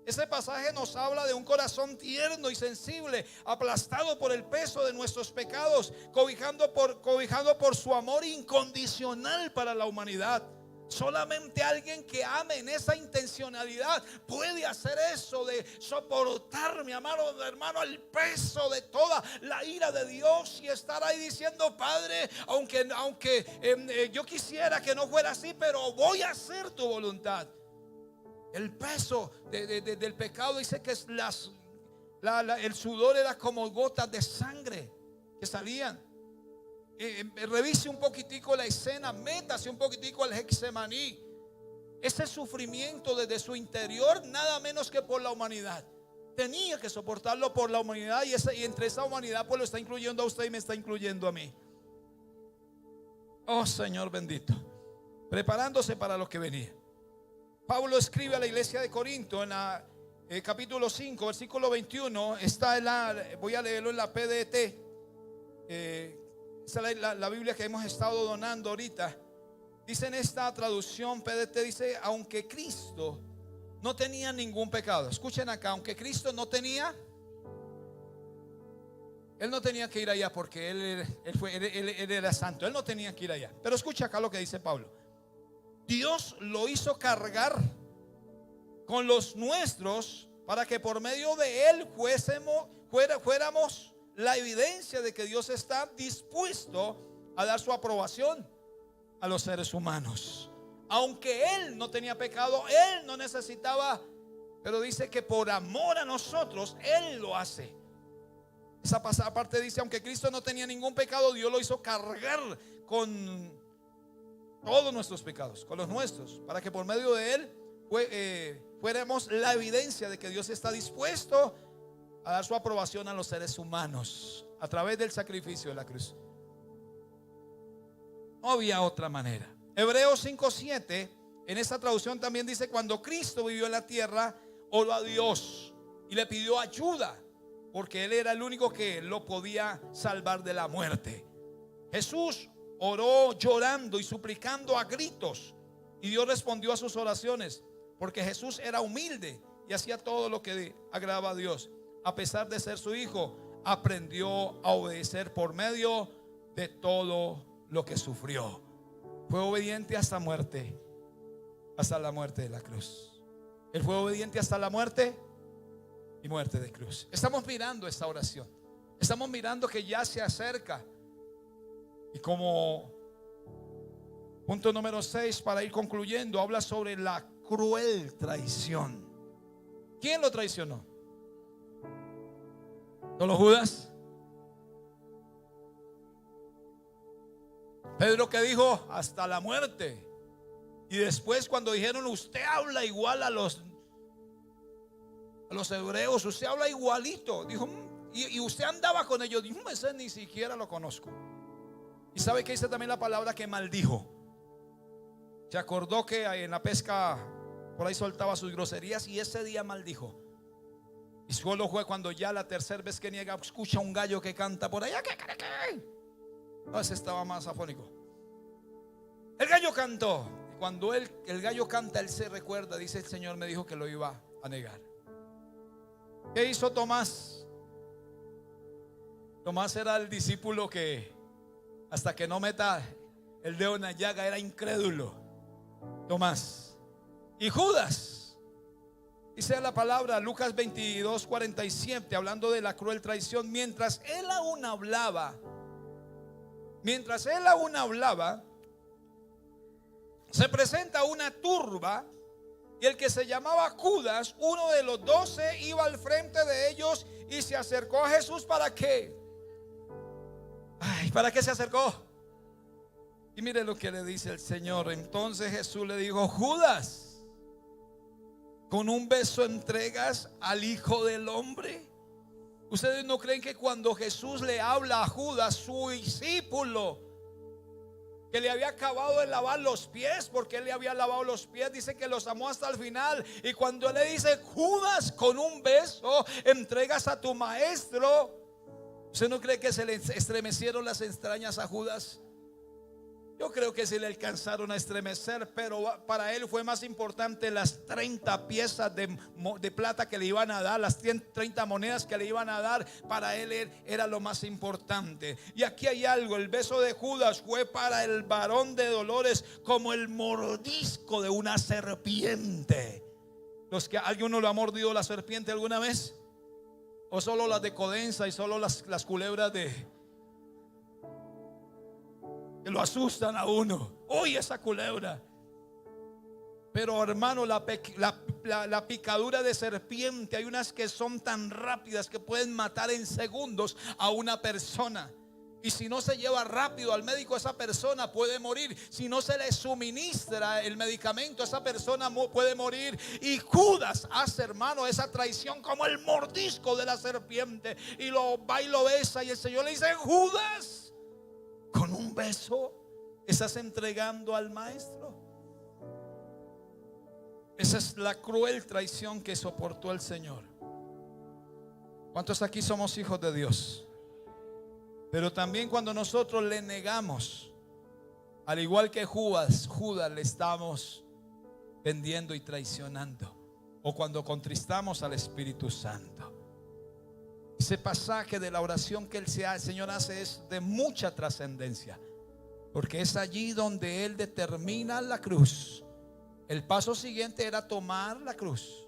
S1: Ese pasaje nos habla de un corazón tierno y sensible, aplastado por el peso de nuestros pecados, cobijado por su amor incondicional para la humanidad. Solamente alguien que ame en esa intencionalidad puede hacer eso, de soportar, mi amado hermano, el peso de toda la ira de Dios y estar ahí diciendo: Padre, aunque yo quisiera que no fuera así, pero voy a hacer tu voluntad. El peso del pecado, dice que el sudor era como gotas de sangre que salían. Revise un poquitico la escena, métase un poquitico al Getsemaní. Ese sufrimiento desde su interior, nada menos que por la humanidad. Tenía que soportarlo por la humanidad, y entre esa humanidad pues lo está incluyendo a usted y me está incluyendo a mí. Oh Señor bendito, preparándose para lo que venía. Pablo escribe a la iglesia de Corinto en capítulo 5, versículo 21. Voy a leerlo en la PDT. Esa es la Biblia que hemos estado donando ahorita. Dice en esta traducción PDT, dice: aunque Cristo no tenía ningún pecado. Escuchen acá, aunque Cristo no tenía, Él no tenía que ir allá porque Él era santo. Él no tenía que ir allá. Pero escucha acá lo que dice Pablo. Dios lo hizo cargar con los nuestros para que por medio de Él fuéramos la evidencia de que Dios está dispuesto a dar su aprobación a los seres humanos. Aunque Él no tenía pecado, Él no necesitaba, pero dice que por amor a nosotros Él lo hace. Esa parte dice: aunque Cristo no tenía ningún pecado, Dios lo hizo cargar con todos nuestros pecados, con los nuestros, para que por medio de Él fuéramos la evidencia de que Dios está dispuesto a dar su aprobación a los seres humanos a través del sacrificio de la cruz. No había otra manera. Hebreos 5:7 en esta traducción también dice: cuando Cristo vivió en la tierra, oró a Dios y le pidió ayuda, porque Él era el único que lo podía salvar de la muerte. Jesús oró llorando y suplicando a gritos, y Dios respondió a sus oraciones, porque Jesús era humilde y hacía todo lo que agradaba a Dios. A pesar de ser su hijo, aprendió a obedecer por medio de todo lo que sufrió. Fue obediente hasta muerte, hasta la muerte de la cruz. Él fue obediente hasta la muerte y muerte de cruz. Estamos mirando esta oración. Estamos mirando que ya se acerca. Y como punto número 6, para ir concluyendo, habla sobre la cruel traición. ¿Quién lo traicionó? ¿Solo Judas? Pedro, que dijo: hasta la muerte. Y después, cuando dijeron: usted habla igual a los hebreos, usted habla igualito, dijo: y usted andaba con ellos. Dijo: ese ni siquiera lo conozco. Y sabe que dice también la palabra que maldijo. Se acordó que en la pesca por ahí soltaba sus groserías, y ese día maldijo. Y solo fue cuando ya la tercera vez que niega, escucha un gallo que canta por allá. No, ese estaba más afónico. El gallo cantó. Y cuando el gallo canta, él se recuerda. Dice: el Señor me dijo que lo iba a negar. ¿Qué hizo Tomás? Tomás era el discípulo que hasta que no meta el dedo en la llaga era incrédulo. Tomás. y Judas. Dice la palabra, Lucas 22:47, hablando de la cruel traición. Mientras él aún hablaba, se presenta una turba, y el que se llamaba Judas, uno de los 12, iba al frente de ellos y se acercó a Jesús. ¿Para qué? ¿Para qué se acercó? Y mire lo que le dice el Señor. Entonces Jesús le dijo: Judas, ¿con un beso entregas al Hijo del Hombre? ¿Ustedes no creen que cuando Jesús le habla a Judas, su discípulo, que le había acabado de lavar los pies, porque él le había lavado los pies, dice que los amó hasta el final? Y cuando él le dice: Judas, con un beso entregas a tu maestro, ¿usted no cree que se le estremecieron las entrañas a Judas? Yo creo que se le alcanzaron a estremecer, pero para él fue más importante las 30 piezas de plata que le iban a dar, las 30 monedas que le iban a dar. Para él era lo más importante. Y aquí hay algo: el beso de Judas fue para el varón de dolores como el mordisco de una serpiente. ¿Alguno lo ha mordido la serpiente alguna vez? ¿O solo las de Codensa y solo las culebras que lo asustan a uno? Uy, esa culebra. Pero hermano, la picadura de serpiente, hay unas que son tan rápidas que pueden matar en segundos a una persona. Y si no se lleva rápido al médico, esa persona puede morir. Si no se le suministra el medicamento, esa persona puede morir. Y Judas hace, hermano, esa traición como el mordisco de la serpiente, y lo va y lo besa. Y el Señor le dice: Judas, con un beso estás entregando al maestro. Esa es la cruel traición que soportó el Señor. ¿Cuántos aquí somos hijos de Dios? Pero también cuando nosotros le negamos, al igual que Judas le estamos vendiendo y traicionando. O cuando contristamos al Espíritu Santo. Ese pasaje de la oración que el Señor hace es de mucha trascendencia, porque es allí donde Él determina la cruz. El paso siguiente era tomar la cruz.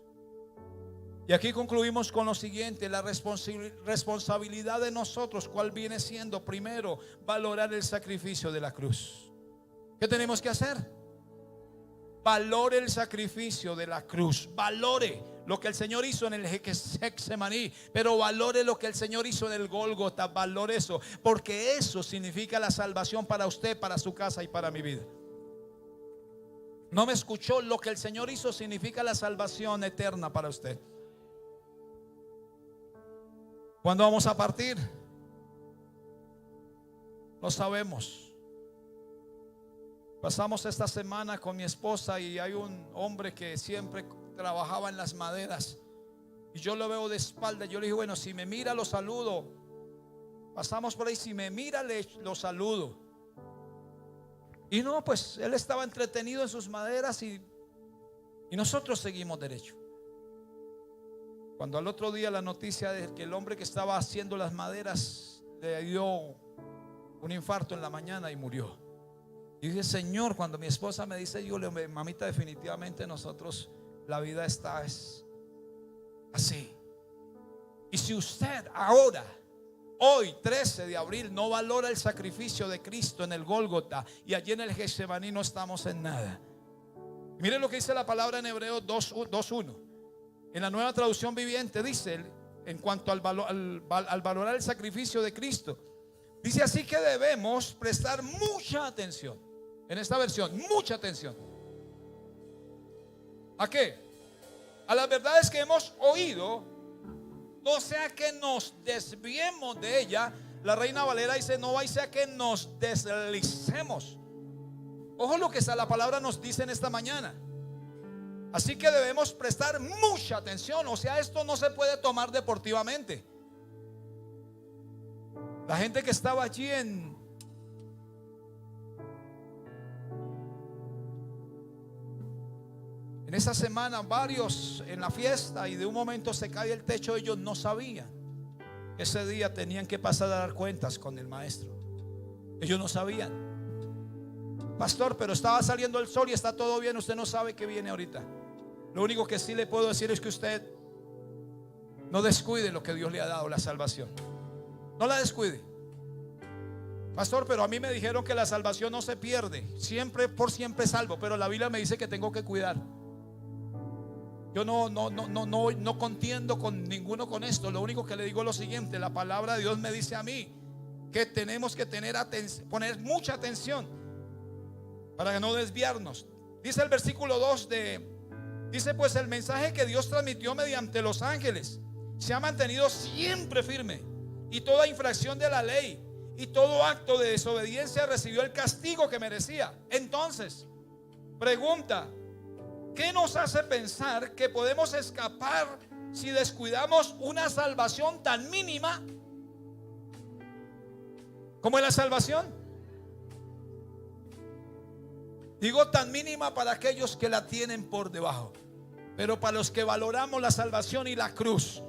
S1: Y aquí concluimos con lo siguiente: la responsabilidad de nosotros, ¿cuál viene siendo? Primero, valorar el sacrificio de la cruz. ¿Qué tenemos que hacer? Valore el sacrificio de la cruz. Valore lo que el Señor hizo en el Getsemaní, pero valore lo que el Señor hizo en el Gólgota. Valore eso, porque eso significa la salvación para usted, para su casa y para mi vida. ¿No me escuchó? Lo que el Señor hizo significa la salvación eterna para usted. ¿Cuándo vamos a partir? No sabemos. Pasamos esta semana con mi esposa y hay un hombre que siempre trabajaba en las maderas, y yo lo veo de espalda. Yo le dije: bueno, si me mira lo saludo. Pasamos por ahí, si me mira lo saludo. Y no, pues él estaba entretenido en sus maderas y nosotros seguimos derecho. Cuando al otro día la noticia de que el hombre que estaba haciendo las maderas le dio un infarto en la mañana y murió. Y dije: Señor, cuando mi esposa me dice, yo le digo: mamita, definitivamente nosotros, la vida es así. Y si usted ahora, hoy 13 de abril, no valora el sacrificio de Cristo en el Gólgota y allí en el Getsemaní, no estamos en nada. Miren lo que dice la palabra en Hebreos 2:1. En la Nueva Traducción Viviente dice, en cuanto al valorar el sacrificio de Cristo, dice así que debemos prestar mucha atención. En esta versión, mucha atención. ¿A qué? A las verdades que hemos oído, no sea que nos desviemos de ella. La Reina Valera dice: no vaya a ser que nos deslicemos. Ojo lo que la palabra nos dice en esta mañana. Así que debemos prestar mucha atención. O sea, esto no se puede tomar deportivamente. La gente que estaba allí en esa semana, varios en la fiesta, y de un momento se cae el techo, ellos no sabían. Ese día tenían que pasar a dar cuentas con el maestro. Ellos no sabían. Pastor, pero estaba saliendo el sol y está todo bien. Usted no sabe qué viene ahorita. Lo único que sí le puedo decir es que usted no descuide lo que Dios le ha dado, la salvación. No la descuide. Pastor, pero a mí me dijeron que la salvación no se pierde, siempre por siempre salvo, pero la Biblia me dice que tengo que cuidar. Yo no contiendo con ninguno con esto. Lo único que le digo es lo siguiente: la palabra de Dios me dice a mí que tenemos que poner mucha atención para no desviarnos. Dice el versículo 2 dice: pues el mensaje que Dios transmitió mediante los ángeles se ha mantenido siempre firme, y toda infracción de la ley y todo acto de desobediencia recibió el castigo que merecía. Entonces, pregunta: ¿qué nos hace pensar que podemos escapar si descuidamos una salvación tan mínima como es la salvación? Digo tan mínima para aquellos que la tienen por debajo, pero para los que valoramos la salvación y la cruz,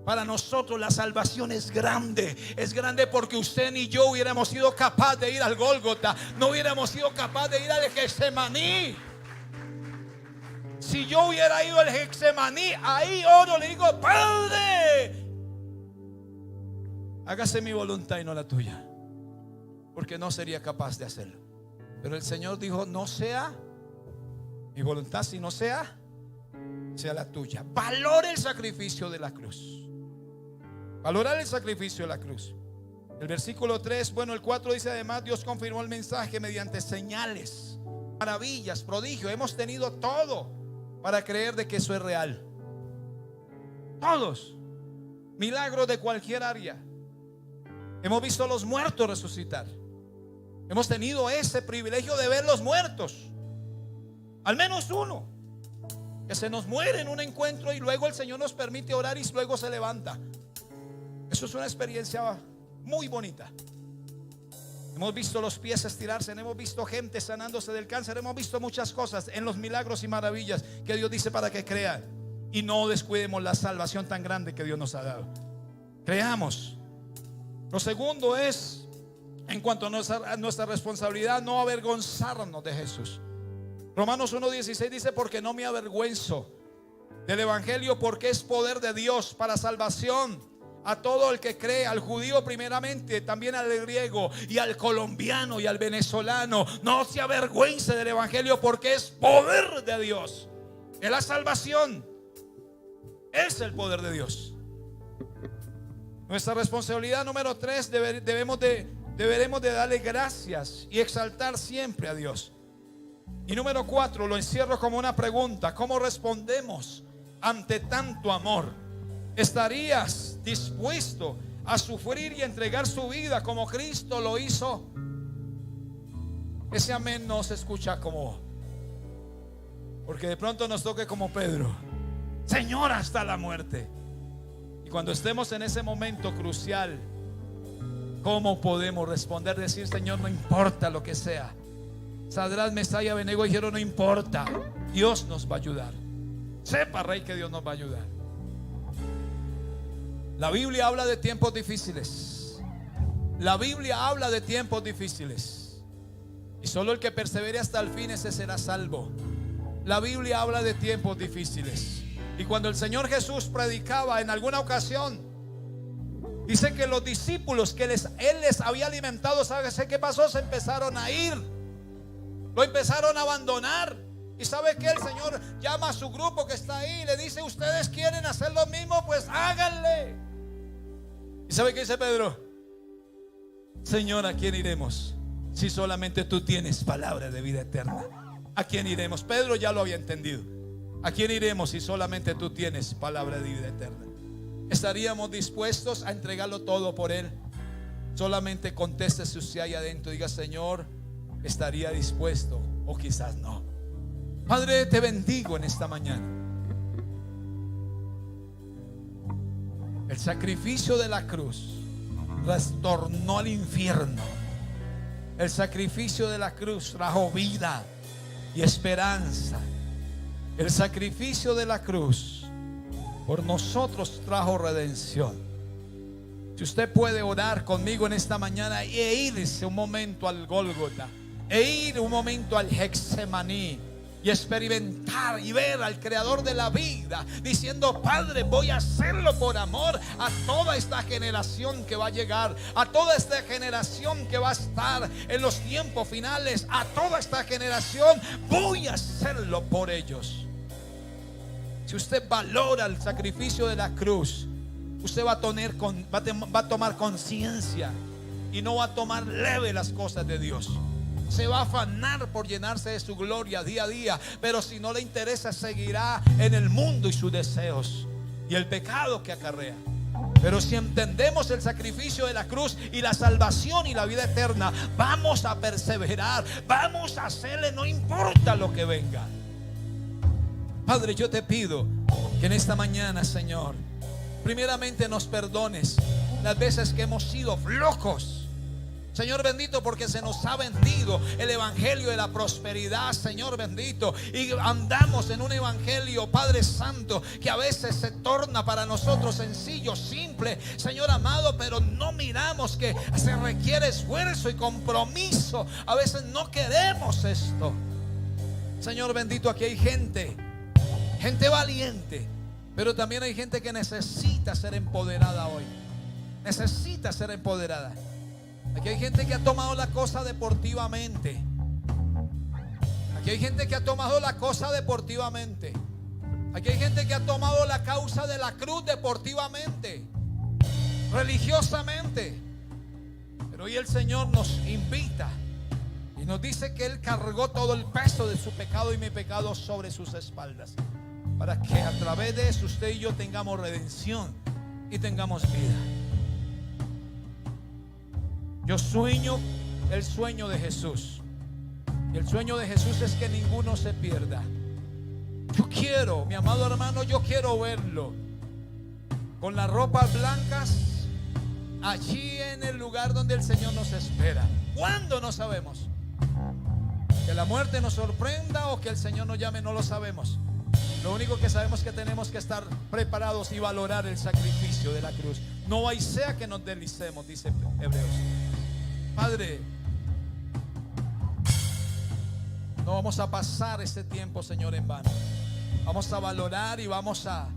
S1: para nosotros la salvación es grande. Es grande porque usted ni yo hubiéramos sido capaz de ir al Gólgota, no hubiéramos sido capaz de ir al Getsemaní. Si yo hubiera ido al Getsemaní, ahí oro, le digo: Padre, hágase mi voluntad y no la tuya, porque no sería capaz de hacerlo. Pero el Señor dijo: no sea mi voluntad, sino sea la tuya. Valore el sacrificio de la cruz. Valorar el sacrificio de la cruz. El versículo 3, bueno, el 4 dice: además Dios confirmó el mensaje mediante señales, maravillas, prodigios. Hemos tenido todo para creer de que eso es real. Todos. Milagros de cualquier área. Hemos visto a los muertos resucitar. Hemos tenido ese privilegio de ver los muertos. Al menos uno que se nos muere en un encuentro y luego el Señor nos permite orar y luego se levanta. Eso es una experiencia muy bonita. Hemos visto los pies estirarse, hemos visto gente sanándose del cáncer, hemos visto muchas cosas en los milagros y maravillas que Dios dice para que crean. Y no descuidemos la salvación tan grande que Dios nos ha dado. Creamos. Lo segundo es, en cuanto a nuestra responsabilidad, no avergonzarnos de Jesús. Romanos 1:16 dice: porque no me avergüenzo del evangelio, porque es poder de Dios para salvación a todo el que cree, al judío primeramente, también al griego y al colombiano y al venezolano. No se avergüence del evangelio, porque es poder de Dios. Es la salvación, es el poder de Dios. Nuestra responsabilidad número 3, deberemos de darle gracias y exaltar siempre a Dios. Y número 4, lo encierro como una pregunta: ¿cómo respondemos ante tanto amor? ¿Estarías dispuesto a sufrir y entregar su vida como Cristo lo hizo? Ese amén no se escucha como, porque de pronto nos toque como Pedro: Señor, hasta la muerte. Y cuando estemos en ese momento crucial, ¿cómo podemos responder? Decir: Señor, no importa lo que sea. Sadrach, Mesach y Abednego dijeron: no importa, Dios nos va a ayudar. Sepa, Rey, que Dios nos va a ayudar. La Biblia habla de tiempos difíciles. La Biblia habla de tiempos difíciles. Y solo el que persevere hasta el fin, ese será salvo. La Biblia habla de tiempos difíciles. Y cuando el Señor Jesús predicaba en alguna ocasión, dice que los discípulos que Él les había alimentado, ¿sabe qué pasó? Se empezaron a ir. Lo empezaron a abandonar. Y ¿sabe qué? El Señor llama a su grupo que está ahí y le dice: ustedes quieren hacer lo mismo, pues háganle. ¿Y sabe qué dice Pedro? Señor, ¿a quién iremos si solamente tú tienes palabra de vida eterna? ¿A quién iremos? Pedro ya lo había entendido. ¿A quién iremos si solamente tú tienes palabra de vida eterna? ¿Estaríamos dispuestos a entregarlo todo por Él? Solamente conteste si usted hay adentro. Diga: Señor, estaría dispuesto, o quizás no. Padre, te bendigo en esta mañana. El sacrificio de la cruz trastornó al infierno. El sacrificio de la cruz trajo vida y esperanza. El sacrificio de la cruz por nosotros trajo redención. Si usted puede orar conmigo en esta mañana e irse un momento al Gólgota, e ir un momento al Getsemaní, y experimentar y ver al creador de la vida diciendo: Padre, voy a hacerlo por amor a toda esta generación que va a llegar, a toda esta generación que va a estar en los tiempos finales, a toda esta generación voy a hacerlo por ellos. Si usted valora el sacrificio de la cruz, usted va a tomar conciencia y no va a tomar leve las cosas de Dios. Se va a afanar por llenarse de su gloria día a día, pero si no le interesa, seguirá en el mundo y sus deseos y el pecado que acarrea. Pero si entendemos el sacrificio de la cruz y la salvación y la vida eterna, vamos a perseverar, vamos a hacerle, no importa lo que venga. Padre, yo te pido que en esta mañana, Señor, primeramente nos perdones las veces que hemos sido flojos, Señor bendito, porque se nos ha vendido el evangelio de la prosperidad, Señor bendito, y andamos en un evangelio, Padre Santo, que a veces se torna para nosotros sencillo, simple, Señor amado, pero no miramos que se requiere esfuerzo y compromiso. A veces no queremos esto. Señor bendito, aquí hay gente valiente, pero también hay gente que necesita ser empoderada hoy. Necesita ser empoderada. Aquí hay gente que ha tomado la cosa deportivamente. Aquí hay gente que ha tomado la cosa deportivamente. Aquí hay gente que ha tomado la causa de la cruz deportivamente, religiosamente. Pero hoy el Señor nos invita y nos dice que Él cargó todo el peso de su pecado y mi pecado sobre sus espaldas, para que a través de eso usted y yo tengamos redención y tengamos vida. Yo sueño el sueño de Jesús, y el sueño de Jesús es que ninguno se pierda. Yo quiero, mi amado hermano, yo quiero verlo con las ropas blancas allí en el lugar donde el Señor nos espera. ¿Cuándo? No sabemos. Que la muerte nos sorprenda o que el Señor nos llame, no lo sabemos. Lo único que sabemos es que tenemos que estar preparados y valorar el sacrificio de la cruz. No hay sea que nos deslicemos, dice Hebreos. Padre, no vamos a pasar este tiempo, Señor, en vano. Vamos a valorar y vamos a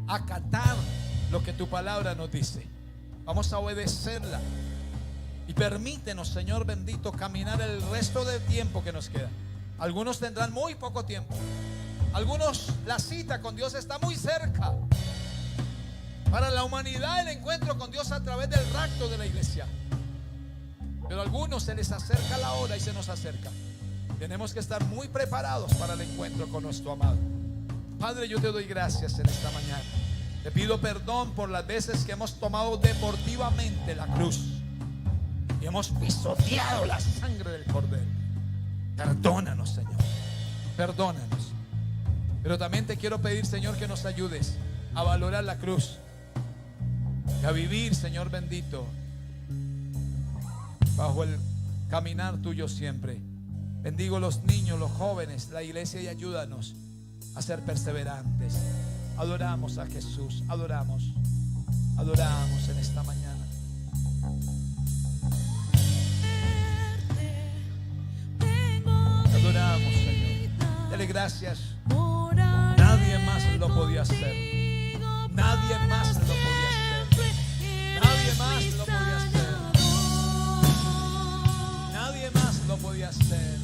S1: acatar lo que tu palabra nos dice. Vamos a obedecerla. Y permítenos, Señor bendito, caminar el resto del tiempo que nos queda. Algunos tendrán muy poco tiempo. Algunos, la cita con Dios está muy cerca. Para la humanidad, el encuentro con Dios a través del rapto de la iglesia. Pero a algunos se les acerca la hora y se nos acerca. Tenemos que estar muy preparados para el encuentro con nuestro amado. Padre, yo te doy gracias en esta mañana. Te pido perdón por las veces que hemos tomado deportivamente la cruz y hemos pisoteado la sangre del Cordero. Perdónanos, Señor. Perdónanos. Pero también te quiero pedir, Señor, que nos ayudes a valorar la cruz y a vivir, Señor bendito, bajo el caminar tuyo siempre. Bendigo los niños, los jóvenes, la iglesia, y ayúdanos a ser perseverantes. Adoramos a Jesús, adoramos en esta mañana. Adoramos, Señor. Dele gracias. Nadie más lo podía hacer. Nadie más lo podía hacer. Nadie más lo podía hacer. Nadie más lo podía hacer.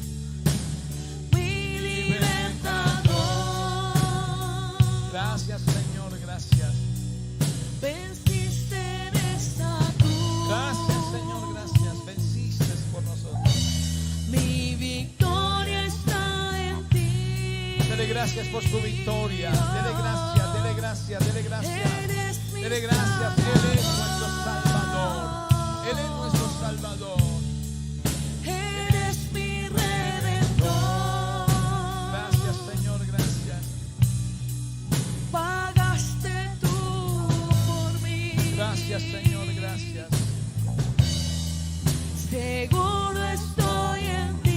S1: Mi libertador. Gracias, Señor, gracias.
S2: Venciste en esta cruz.
S1: Gracias, Señor, gracias. Venciste por nosotros.
S2: Mi victoria está en ti.
S1: Dele gracias por su victoria. Dele gracias, dele gracias, dele gracias. Dele gracias. Él es nuestro Salvador. Él es nuestro Salvador.
S2: Eres mi redentor.
S1: Gracias, Señor, gracias.
S2: Pagaste tú por mí.
S1: Gracias, Señor, gracias.
S2: Seguro estoy en ti.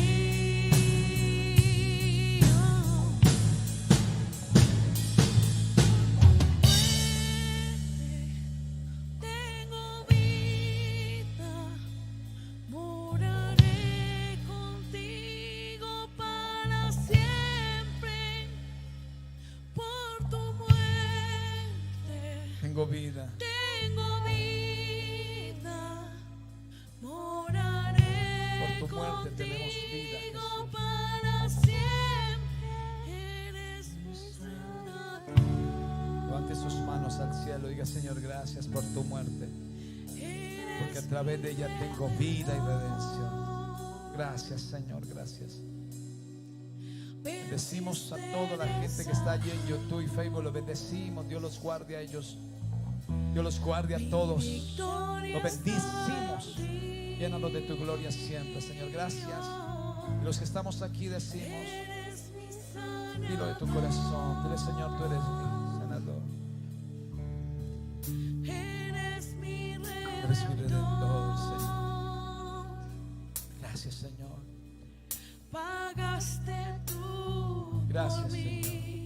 S1: Señor, gracias por tu muerte, porque a través de ella tengo vida y redención. Gracias, Señor, gracias. Bendecimos a toda la gente que está allí en YouTube y Facebook. Los bendecimos. Dios los guarde a ellos. Dios los guarde a todos. Los bendecimos. Llénanos de tu gloria siempre, Señor. Gracias. Y los que estamos aquí decimos, dilo de tu corazón. Dile, Señor, tú eres mi sanador. Eres mi redentor, Señor. Gracias, Señor.
S2: Pagaste tú
S1: Gracias,
S2: por
S1: Señor.
S2: mí.